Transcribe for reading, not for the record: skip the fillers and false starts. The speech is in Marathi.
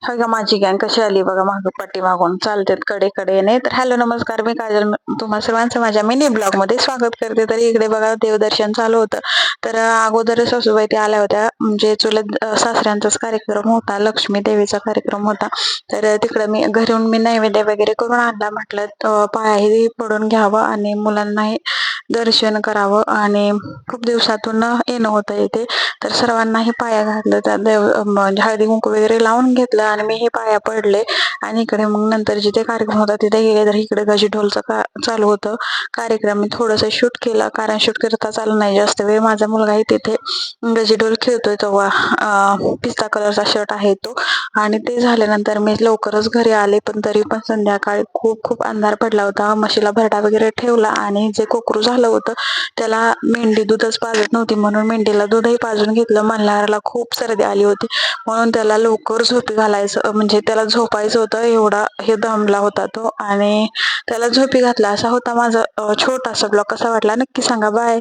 हाय का माझी गँग कशी आली बघा मागं पाठीमागून चालतेत कडेकडेने. तर हॅलो नमस्कार, मी काजल तुम्हा सर्वांचं माझ्या मिनी ब्लॉग मध्ये स्वागत करते. तर इकडे बघा देवदर्शन चालू होतं. तर अगोदर सासूबाई त्या आल्या होत्या, म्हणजे चुलत सासऱ्यांचाच कार्यक्रम होता, लक्ष्मी देवीचा कार्यक्रम होता. तर तिकडे मी घरून नैवेद्य वगैरे करून आणला. म्हटलं पायाही पडून घ्यावं आणि मुलांनाही दर्शन करावं, आणि खूप दिवसातून येणं होतं इथे. तर सर्वांनाही पाया घातलं, त्या देव म्हणजे हळदी कुंकू वगैरे लावून घेतलं आणि मी हे पाया पडले. आणि इकडे मग नंतर जिथे कार्यक्रम होता तिथे गेले, तर इकडे गजढोलचं चालू होतं कार्यक्रम. मी थोडंसं शूट केलं, कारण शूट करता चालू नाही जास्त वेळ. माझा मुलगाही तिथे गजढोल खेळतोय तेव्हा पिस्ता कलरचा शर्ट आहे तो. आणि ते झाल्यानंतर मी लवकरच घरी आले, पण तरी पण संध्याकाळी खूप खूप अंधार पडला होता. म्हशीला भरडा वगैरे ठेवला, आणि जे कोकरू झालं होतं त्याला मेंढी दूधच पाजत नव्हती, म्हणून मेंढीला दूधही पाजून घेतलं. मल्हारला खूप सर्दी आली होती, म्हणून त्याला लवकर झोपी घालायचं, म्हणजे त्याला झोपायचं होतं, एवढा हे दमला होता तो. आणि त्याला झोपी घातला. असा होता माझा छोटासा ब्लॉग. कसा वाटला नक्की सांगा. बाय.